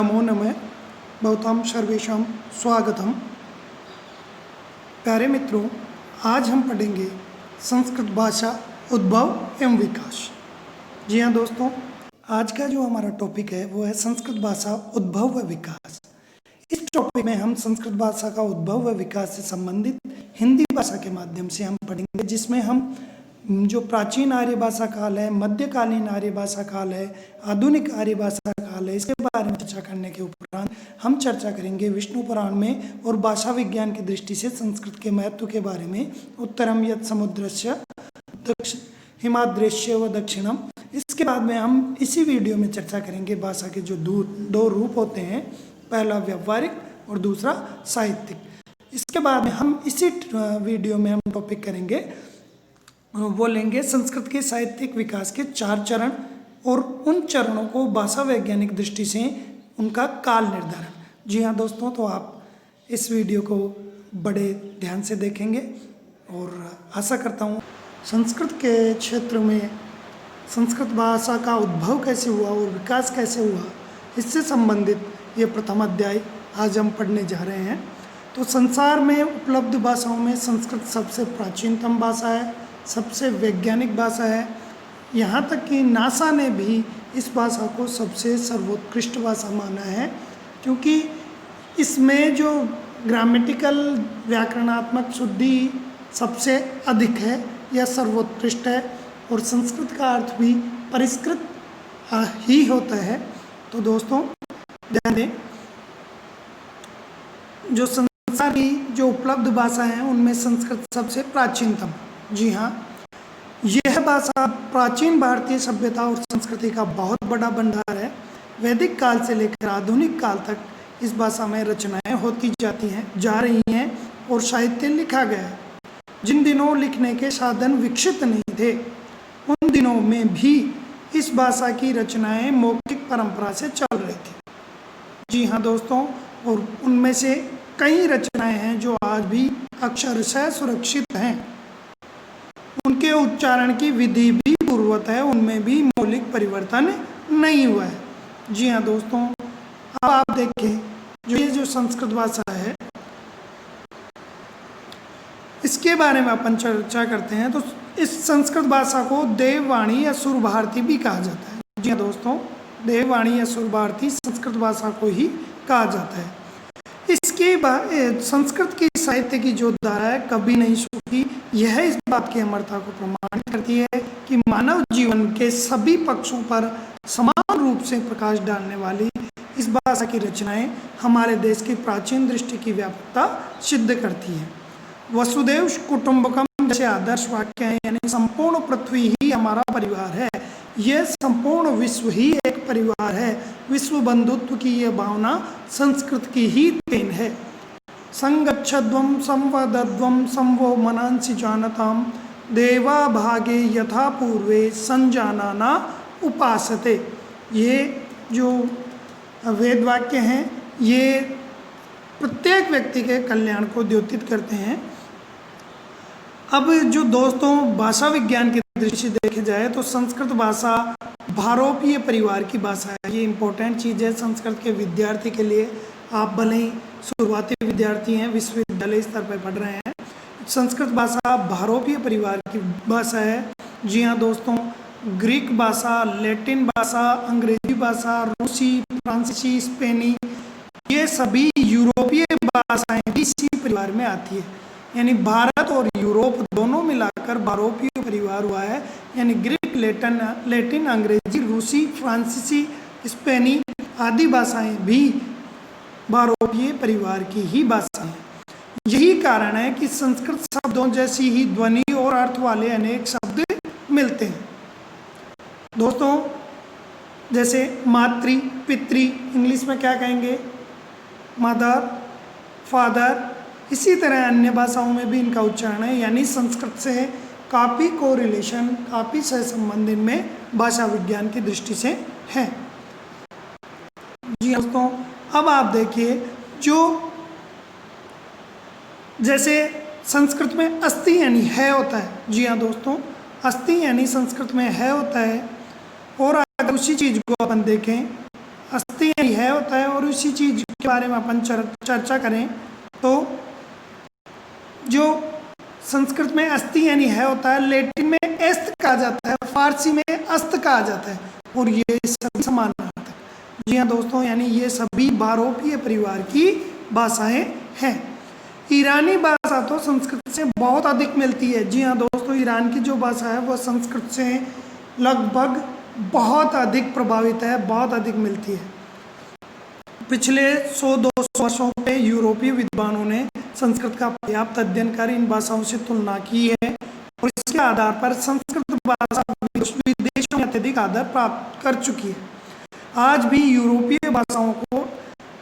नमो नमः भवतां सर्वेषां स्वागतम। प्यारे मित्रों, आज हम पढ़ेंगे संस्कृत भाषा उद्भव एवं विकास। जी हाँ दोस्तों, आज का जो हमारा टॉपिक है वो है संस्कृत भाषा उद्भव व विकास। इस टॉपिक में हम संस्कृत भाषा का उद्भव व विकास से संबंधित हिंदी भाषा के माध्यम से हम पढ़ेंगे, जिसमें हम जो प्राचीन आर्य भाषा काल है, मध्यकालीन आर्य भाषा काल है, आधुनिक आर्य भाषा काल है, इसके बारे में चर्चा करने के उपरांत हम चर्चा करेंगे विष्णु पुराण में और भाषा विज्ञान की दृष्टि से संस्कृत के महत्व के बारे में। उत्तरम यत् समुद्रस्य हिमाद्रेश्य व दक्षिणम। इसके बाद में हम इसी वीडियो में चर्चा करेंगे भाषा के जो दो रूप होते हैं, पहला व्यावहारिक और दूसरा साहित्यिक। इसके बाद में हम इसी वीडियो में हम टॉपिक करेंगे, वो लेंगे संस्कृत के साहित्यिक विकास के 4 चरण और उन चरणों को भाषा वैज्ञानिक दृष्टि से उनका काल निर्धारण। जी हाँ दोस्तों, तो आप इस वीडियो को बड़े ध्यान से देखेंगे और आशा करता हूँ संस्कृत के क्षेत्र में संस्कृत भाषा का उद्भव कैसे हुआ और विकास कैसे हुआ, इससे संबंधित ये प्रथम अध्याय आज हम पढ़ने जा रहे हैं। तो संसार में उपलब्ध भाषाओं में संस्कृत सबसे प्राचीनतम भाषा है, सबसे वैज्ञानिक भाषा है। यहाँ तक कि नासा ने भी इस भाषा को सबसे सर्वोत्कृष्ट भाषा माना है, क्योंकि इसमें जो ग्रामेटिकल व्याकरणात्मक शुद्धि सबसे अधिक है, यह सर्वोत्कृष्ट है। और संस्कृत का अर्थ भी परिष्कृत ही होता है। तो दोस्तों ध्यान दें, जो संसार की जो उपलब्ध भाषा हैं उनमें संस्कृत सबसे प्राचीनतम। जी हाँ, यह भाषा प्राचीन भारतीय सभ्यता और संस्कृति का बहुत बड़ा भंडार है। वैदिक काल से लेकर आधुनिक काल तक इस भाषा में रचनाएं होती जा रही हैं और साहित्य लिखा गया है। जिन दिनों लिखने के साधन विकसित नहीं थे, उन दिनों में भी इस भाषा की रचनाएं मौखिक परंपरा से चल रही थी। जी हाँ दोस्तों, और उनमें से कई रचनाएं हैं जो आज भी अक्षरशः सुरक्षित हैं। उनके उच्चारण की विधि भी पूर्ववत है, उनमें भी मौलिक परिवर्तन नहीं हुआ है। जी हाँ दोस्तों, अब आप देखें जो ये जो संस्कृत भाषा है इसके बारे में अपन चर्चा करते हैं। तो इस संस्कृत भाषा को देववाणी या सुर भारती भी कहा जाता है। जी हाँ दोस्तों, देववाणी या सुर भारती संस्कृत भाषा को ही कहा जाता है। इसके बाद संस्कृत की साहित्य की जो धारा है कभी नहीं सूखी। यह इस बात की अमरता को प्रमाणित करती है कि मानव जीवन के सभी पक्षों पर समान रूप से प्रकाश डालने वाली इस भाषा की रचनाएं हमारे देश की प्राचीन दृष्टि की व्यापकता सिद्ध करती है। वसुदेव कुटुंबकम जैसे आदर्श वाक्य है, यानी संपूर्ण पृथ्वी ही हमारा परिवार है, यह संपूर्ण विश्व ही एक परिवार है। विश्व बंधुत्व की यह भावना संस्कृत की ही देन है। संगच्छध्वं संवदध्वं संवो मनांसि जानताम देवा भागे यथा पूर्वे संजानाना उपासते। ये जो वेद वाक्य हैं ये प्रत्येक व्यक्ति के कल्याण को द्योतित करते हैं। अब जो दोस्तों भाषा विज्ञान की दृष्टि से देखे जाए तो संस्कृत भाषा भारोपीय परिवार की भाषा है। ये इम्पोर्टेंट चीज़ है संस्कृत के विद्यार्थी के लिए। आप भले ही शुरुआती विद्यार्थी हैं, विश्वविद्यालय स्तर पर पढ़ रहे हैं, संस्कृत भाषा भारोपीय परिवार की भाषा है। जी हाँ दोस्तों, ग्रीक भाषा, लैटिन भाषा, अंग्रेजी भाषा, रूसी, फ्रांसीसी, स्पेनी, ये सभी यूरोपीय भाषाएं भी इसी परिवार में आती है। यानी भारत और यूरोप दोनों मिलाकर भारोपीय परिवार हुआ है। यानी ग्रीक, लैटिन, अंग्रेजी, रूसी, फ्रांसीसी, स्पेनी आदि भाषाएं भी भारोपीय परिवार की ही भाषा हैं। यही कारण है कि संस्कृत शब्दों जैसी ही ध्वनि और अर्थ वाले अनेक शब्द मिलते हैं। दोस्तों जैसे मातृ, पितृ, इंग्लिश में क्या कहेंगे, मदर, फादर, इसी तरह अन्य भाषाओं में भी इनका उच्चारण है। यानी संस्कृत से काफ़ी कोरिलेशन, काफ़ी सहसंबंध इनमें भाषा विज्ञान की दृष्टि से है। जी दोस्तों, अब आप देखिए जो जैसे संस्कृत में अस्ति यानी है होता है। जी हाँ दोस्तों, अस्ति यानी संस्कृत में है होता है। और अगर उसी चीज़ को अपन देखें, अस्ति यानी है होता है और इसी चीज के बारे में अपन चर्चा करें तो जो संस्कृत में अस्थि यानी है होता है, लैटिन में एस्त कहा जाता है, फारसी में अस्त कहा जाता है, और ये सभी समानार्थक। जी हाँ दोस्तों, यानी ये सभी बहुरूपीय परिवार की भाषाएं हैं। ईरानी भाषा तो संस्कृत से बहुत अधिक मिलती है। जी हाँ दोस्तों, ईरान की जो भाषा है वो संस्कृत से लगभग बहुत अधिक प्रभावित है, बहुत अधिक मिलती है। पिछले 100-200 वर्षों में यूरोपीय विद्वानों ने संस्कृत का पर्याप्त अध्ययन कर इन भाषाओं से तुलना की है, और इसके आधार पर संस्कृत भाषा विदेशों में अत्यधिक आदर प्राप्त कर चुकी है। आज भी यूरोपीय भाषाओं को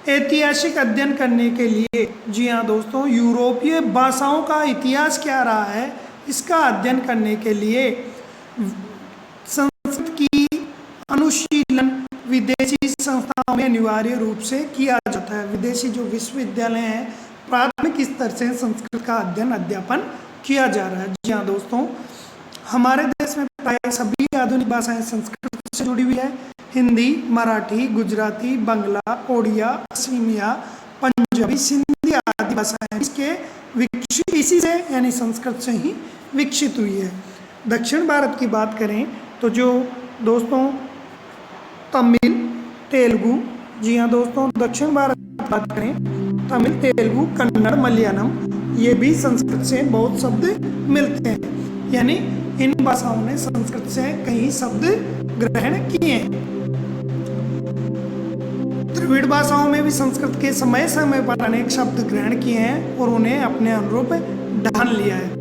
ऐतिहासिक अध्ययन करने के लिए, जी हाँ दोस्तों, यूरोपीय भाषाओं का इतिहास क्या रहा है इसका अध्ययन करने के लिए संस्कृत की अनुशीलन विदेशी संस्थाओं में अनिवार्य रूप से किया जाता है। विदेशी जो विश्वविद्यालय हैं, प्राथमिक स्तर से संस्कृत का अध्ययन अध्यापन किया जा रहा है। जी हाँ दोस्तों, हमारे देश में प्राय सभी आधुनिक भाषाएं संस्कृत से जुड़ी हुई है। हिंदी, मराठी, गुजराती, बांग्ला, ओडिया, असमिया, पंजाबी, सिंधी आदि भाषाएं इसके इसी से यानी संस्कृत से ही विकसित हुई है। दक्षिण भारत की बात करें तो जो दोस्तों तमिल, तेलुगु, जी हाँ दोस्तों, दक्षिण भारत की बात करें तमिल, तेलुगु, कन्नड़, मलयालम, ये भी संस्कृत से बहुत शब्द मिलते हैं, यानी इन भाषाओं ने संस्कृत से कई शब्द ग्रहण किए हैं। द्रविड़ भाषाओं में भी संस्कृत के समय समय पर अनेक शब्द ग्रहण किए हैं और उन्हें अपने अनुरूप ढाल लिया है।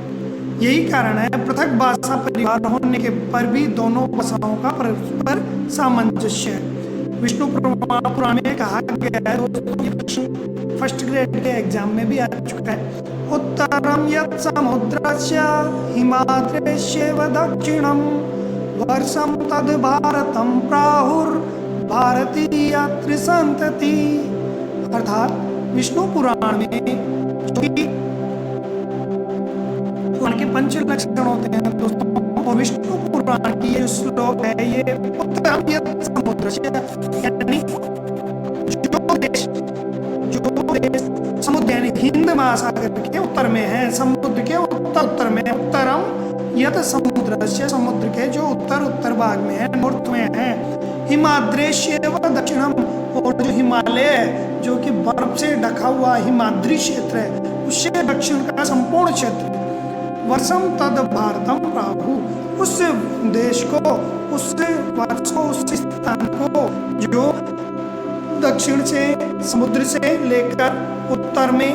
यही कारण है पृथक भाषा परिवार होने के पर भी दोनों भाषाओं का परस्पर सामंजस्य है। विष्णु पुराण में कहा गया है, फर्स्ट ग्रेड के एग्जाम में भी आ चुका है, उत्तरम यत् समुद्रस्य हिमाद्रेश्यैव दक्षिणम वर्षम तद भारतम प्राहुर भारतीय त्रिसंतति। अर्थात विष्णु पुराण में जो कि पुराण के पंच लक्षण होते हैं दोस्तों, और विष्णु पुराण की ये श्लोक है, ये उत्तरम यत् समुद्रस्य यानी जो देश समुद्र यानी हिंद महासागर के उत्तर में है, समुद्र के उत्तर में, उत्तरम यत् समुद्रस्य समुद्र के जो उत्तर भाग में है, नॉर्थ में है, हिमाद्रेश्यैव दक्षिणम, और जो हिमालय है जो कि बर्फ से ढका हुआ हिमाद्री क्षेत्र है, उससे दक्षिण का संपूर्ण क्षेत्र, वर्षम तद भारतम प्राहु, उस देश को, उस वर्ष को, उस स्थान को जो दक्षिण से समुद्र से लेकर उत्तर में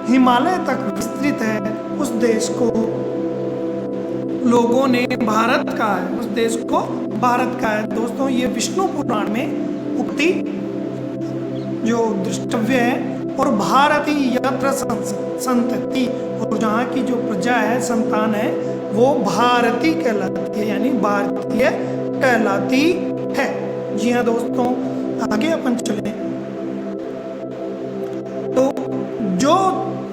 हिमालय तक विस्तृत है, उस देश को लोगों ने भारत कहा है, उस देश को भारत कहा है। दोस्तों, ये विष्णु पुराण में उक्ति जो दृष्टव्य है, और भारतीय यत्र संतति, और जहाँ की जो प्रजा है, संतान है, वो भारती कहलाती है, यानी भारतीय कहलाती है। जी हाँ दोस्तों, आगे अपन चले तो जो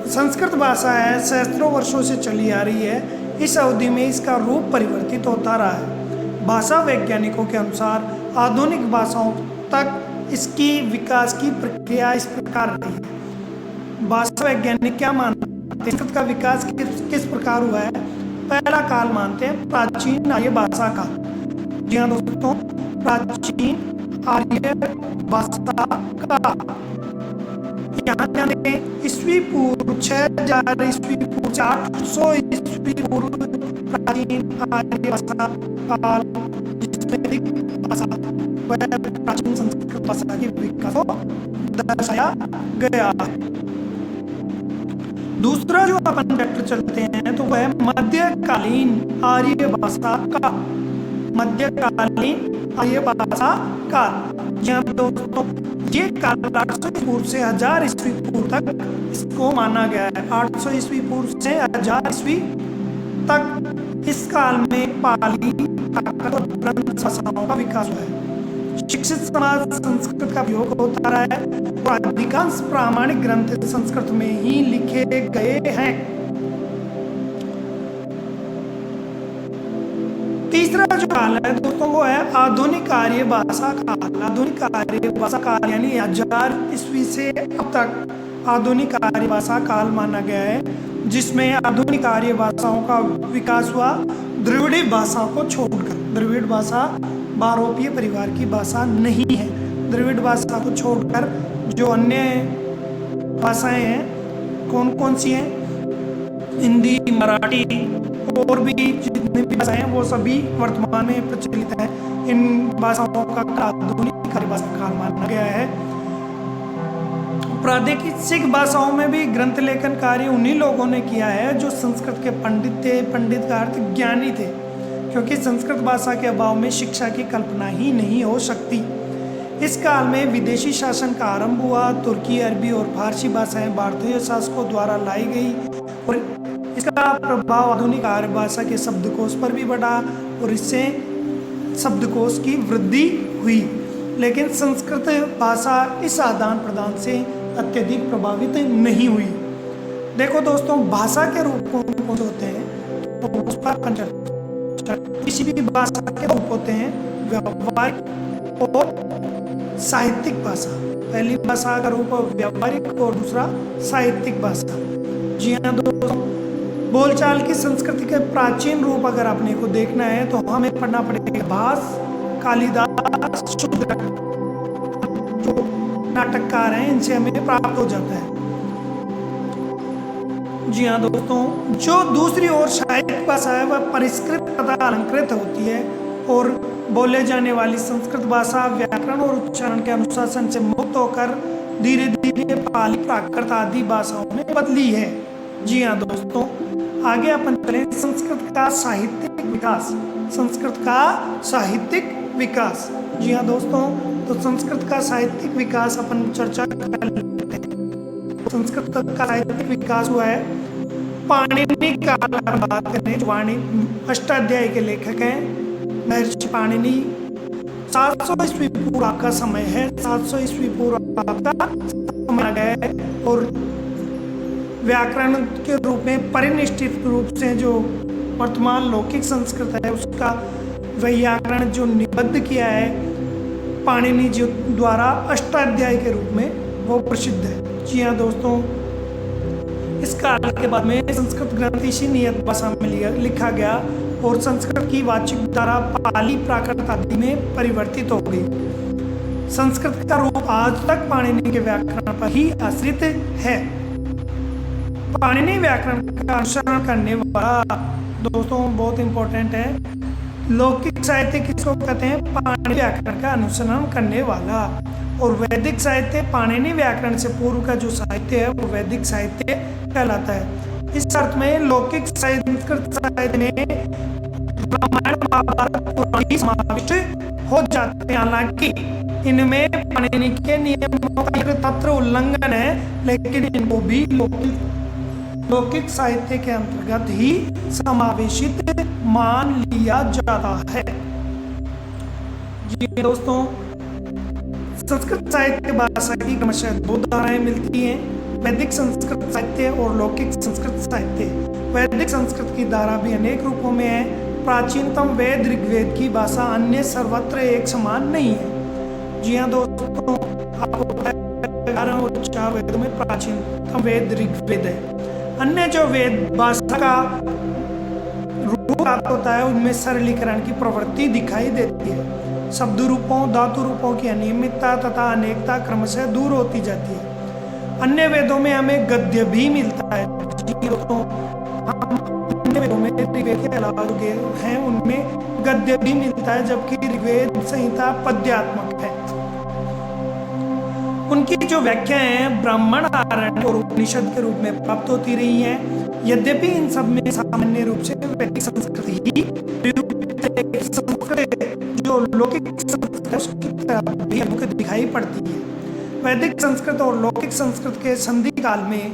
संस्कृत भाषा है सहस्त्रों वर्षों से चली आ रही है, इस अवधि में इसका रूप परिवर्तित होता रहा है। भाषा वैज्ञानिकों के अनुसार आधुनिक भाषाओं तक इसकी विकास की प्रक्रिया इस प्रकार रही है। भाषा वैज्ञानिक क्या मानते हैं, संस्कृत का विकास किस प्रकार हुआ है? पहला काल मानते हैं प्राचीन आर्य भाषा का। जी हाँ दोस्तों, प्राचीन आर्य भाषा का, यहाँ जाने ईस्वी पूर्व 6000 ईस्वी पूर्व 800 ईस्वी पूर्व प्राचीन आर्य भाषा काल, जिसमें भाषा वह प्राचीन संस्कृत भाषा के विकास को दर्शाया गया है। दूसरा जो अपन चैप्टर चलते हैं तो वह मध्यकालीन आर्य भाषा का, मध्यकालीन आर्य भाषा का। यहाँ दोस्तों ये काल 800 ईस्वी पूर्व से 1000 ईस्वी पूर्व तक इसको माना गया है। 800 ईस्वी पूर्व से 1000 ईस्वी तक इस काल में पाली, प्राकृत और ग्रंथ भाषाओं का विकास हुआ है। शिक्षित समाज संस्कृत का उपयोग होता रहा है और अधिकांश प्रामाणिक ग्रंथ संस्कृत में ही लिखे गए हैं। तीसरा जो काल है दोस्तों वो है आधुनिक आर्य भाषा काल। आधुनिक आर्य भाषा काल यानी 1000 ईस्वी से अब तक आधुनिक आर्य भाषा काल माना गया है, जिसमें आधुनिक आर्य भाषाओं का विकास हुआ द्रविड़ भाषा को छोड़कर। द्रविड़ भाषा बहुरूपीय परिवार की भाषा नहीं है। द्रविड़ भाषा को छोड़कर जो अन्य भाषाएं हैं कौन कौन सी हैं, हिंदी, मराठी और भी जितनी भी भाषाएं हैं वो सभी वर्तमान में प्रचलित हैं। इन भाषाओं का आधुनिक आर्य भाषा काल माना गया है। प्रादेशिक भाषाओं में भी ग्रंथ लेखन कार्य उन्हीं लोगों ने किया है जो संस्कृत के पंडित थे। पंडित का अर्थ ज्ञानी थे, क्योंकि संस्कृत भाषा के अभाव में शिक्षा की कल्पना ही नहीं हो सकती। इस काल में विदेशी शासन का आरंभ हुआ। तुर्की, अरबी और फारसी भाषाएं भारतीय शासकों द्वारा लाई गई और इसका प्रभाव आधुनिक आर्य भाषा के शब्दकोश पर भी बढ़ा और इससे शब्दकोश की वृद्धि हुई। लेकिन संस्कृत भाषा इस आदान प्रदान से अत्यधिक प्रभावित नहीं हुई। देखो दोस्तों, भाषा के रूप कौन से होते हैं तो उस पर किसी भी भाषा के रूप होते हैं व्यावहारिक और साहित्यिक भाषा। पहली भाषा का रूप व्यावहारिक और दूसरा साहित्यिक भाषा। जी हाँ दोस्तों, बोलचाल की संस्कृति के प्राचीन रूप अगर अपने को देखना है तो हमें पढ़ना पड़ेगा भास, कालिदास, शूद्रक, जो नाटककार हैं इनसे हमें प्राप्त हो जाता है। जी हाँ दोस्तों, जो दूसरी ओर साहित्यिक भाषा है वह परिष्कृत तथा अलंकृत होती है और बोले जाने वाली संस्कृत भाषा व्याकरण और उच्चारण के अनुशासन से मुक्त होकर धीरे धीरे पाली, प्राकृत आदि भाषाओं में बदली है। जी हाँ दोस्तों, आगे अपन चलें संस्कृत का साहित्यिक विकास। संस्कृत का साहित्यिक विकास। जी हाँ दोस्तों, तो संस्कृत का साहित्यिक विकास अपन चर्चा कर लेते हैं। संस्कृत का साहित्यिक विकास हुआ है पाणिनि काल की बात करें, जो अष्टाध्यायी के लेखक हैं महर्षि पाणिनि। 700 ईस्वी पूर्व का समय है। 700 ईस्वी पूर्व का समय है और व्याकरण के रूप में परिनिष्ठित रूप से जो वर्तमान लौकिक संस्कृत है उसका व्याकरण जो निबद्ध किया है पाणिनि जी द्वारा अष्टाध्यायी के रूप में, वो प्रसिद्ध है। जी हाँ दोस्तों, इस काल के बाद में संस्कृत ग्रंथ इसी नियत भाषा में लिखा गया और संस्कृत की वाचिक धारा पाली, प्राकृत आदि में परिवर्तित हो गई। संस्कृत का रूप आज तक पाणिनि के व्याकरण पर ही आश्रित है। पाणिनि व्याकरण का अनुसरण करने वाला दोस्तों बहुत इंपॉर्टेंट है। लौकिक साहित्य किसको कहते हैं? पाणिनि व्याकरण का अनुसरण करने वाला। और वैदिक साहित्य पाणिनि व्याकरण से पूर्व का जो साहित्य है वो वैदिक साहित्य कहलाता है। इस अर्थ में लौकिक संस्कृत साहित्य में रामायण, महाभारत, पुराण समाविष्ट हो जाते हैं। हालांकि इनमें पाणिनि के नियमों का तत्र उल्लंघन है, लेकिन इनको भी लौकिक साहित्य के अंतर्गत ही समावेशित मान लिया जाता है। जी दोस्तों, संस्कृत साहित्य भाषा की क्रमशः दो धाराएं मिलती हैं, वैदिक संस्कृत साहित्य और लौकिक संस्कृत साहित्य। वैदिक संस्कृत की धारा भी अनेक रूपों में है। प्राचीनतम वेद ऋग्वेद की भाषा अन्य सर्वत्र एक समान नहीं है। जी हाँ दोस्तों, आपको पता है और 4 वेदों में प्राचीनतम वेद ऋग्वेद है। अन्य जो वेद भाषा का रूप प्राप्त होता है उनमें सरलीकरण की प्रवृत्ति दिखाई देती है। शब्द रूपों, धातु रूपों की अनियमितता तथा अनेकता क्रमशः दूर होती जाती है। अन्य वेदों में हमें गद्य भी मिलता है। दोस्तों, हम अन्य वेदों में ऋग्वेद के अलावा जो हैं उनमें गद्य भी मिलता है, जबकि ऋग्वेद संहिता पद्यात्मक है। उनकी जो व्याख्याएं हैं ब्राह्मण, आरण्यक और उपनिषद के रूप में प्राप्त होती रही हैं। यद्यपि इन सब में सामान्य रूप से वैदिक संस्कृत ही जो लौकिक संस्कृत उसकी तरह भी हमको दिखाई पड़ती है। वैदिक संस्कृत और लौकिक संस्कृत के संधि काल में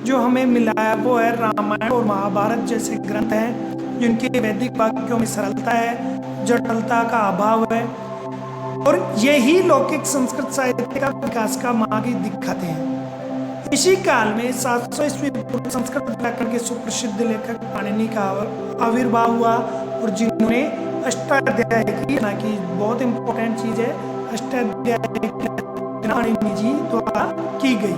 जो हमें मिला है वो है रामायण और महाभारत जैसे ग्रंथ हैं, जिनके वैदिक वाक्यों में सरलता है, जटिलता का अभाव है और यही लौकिक संस्कृत साहित्य का विकास का मार्ग दिखाते हैं। इसी काल में 700 ईस्वी पूर्व संस्कृत व्याकरण के सुप्रसिद्ध लेखक पाणिनि का आविर्भाव हुआ और जिन्होंने अष्टाध्याय की ना कि बहुत इंपॉर्टेंट चीज है, अष्टाध्याय पाणिनि जी द्वारा की गई।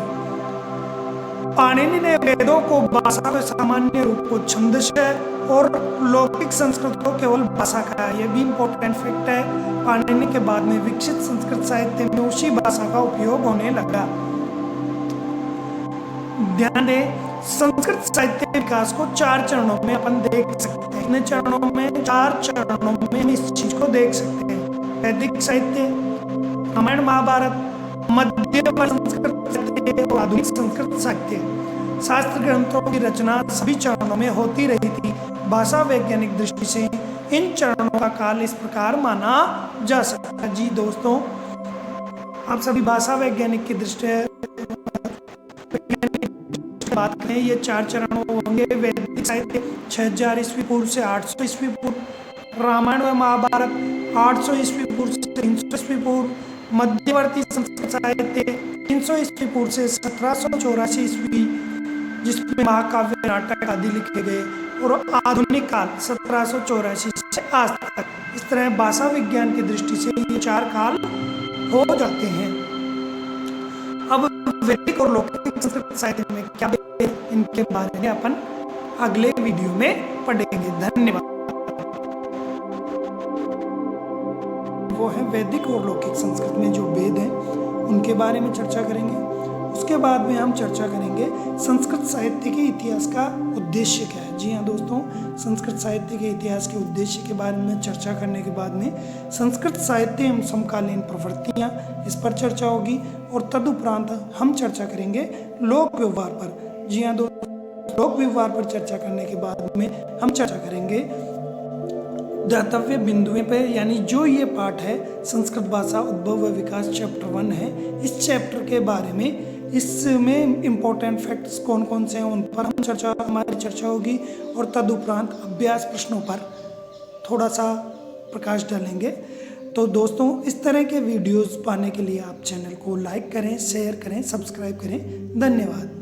पाणिनि ने वेदों को भाषा के सामान्य रूप को छंदस्य और लौकिक संस्कृत को केवल भाषा कहा। यह भी इंपॉर्टेंट फैक्ट है। पाणिनि के बाद में विकसित संस्कृत साहित्य में उसी भाषा का उपयोग होने लगा। ध्यान दें, संस्कृत साहित्य विकास को 4 चरणों में अपन देख सकते हैं। इन चरणों में 4 चरणों में हम इस चीज को देख सकते हैं। वैदिक साहित्य, रामायण महाभारत, मध्य संस्कृत साहित्य और आधुनिक संस्कृत साहित्य। शास्त्र ग्रंथों की रचना सभी चरणों में होती रही थी। भाषा वैज्ञानिक दृष्टि से इन चरणों का काल इस प्रकार माना जा सकता है। जी दोस्तों, आप सभी भाषा वैज्ञानिक की दृष्टि बात करें, ये 4 चरण होंगे। वैदिक साहित्य 6000 ईस्वी पूर्व से 800 ईस्वी पूर्व, रामायण व महाभारत 800 ईस्वी पूर्व से 300 ईस्वी पूर्व, मध्यवर्ती संस्कृत साहित्य 300 ईस्वी पूर्व से 1784 ईस्वी, जिसमें महाकाव्य, नाटक आदि लिखे गए, और आधुनिक काल 1784 से आज तक। इस तरह भाषा विज्ञान की दृष्टि से ये 4 काल हो जाते हैं। अब वैदिक और लौकिक संस्कृत साहित्य में क्या है, इनके बारे में अपन अगले वीडियो में पढ़ेंगे। धन्यवाद। वो है वैदिक और लौकिक संस्कृत में जो वेद हैं उनके बारे में चर्चा करेंगे। उसके बाद में हम चर्चा करेंगे संस्कृत साहित्य के इतिहास का उद्देश्य क्या है। जी हाँ दोस्तों, संस्कृत साहित्य के इतिहास के उद्देश्य के बारे में चर्चा करने के बाद में संस्कृत साहित्य एवं समकालीन प्रवृत्तियाँ, इस पर चर्चा होगी। और तदुपरांत हम चर्चा करेंगे लोक व्यवहार पर। जी हाँ दोस्तों, लोक व्यवहार पर चर्चा करने के बाद में हम चर्चा करेंगे दातव्य बिंदुओं पे, यानी जो ये पाठ है संस्कृत भाषा उद्भव व विकास चैप्टर 1 है, इस चैप्टर के बारे में, इसमें इम्पोर्टेंट फैक्ट्स कौन कौन से हैं उन पर हमारी चर्चा होगी। और तदुपरांत अभ्यास प्रश्नों पर थोड़ा सा प्रकाश डालेंगे। तो दोस्तों, इस तरह के वीडियोस पाने के लिए आप चैनल को लाइक करें, शेयर करें, सब्सक्राइब करें। धन्यवाद।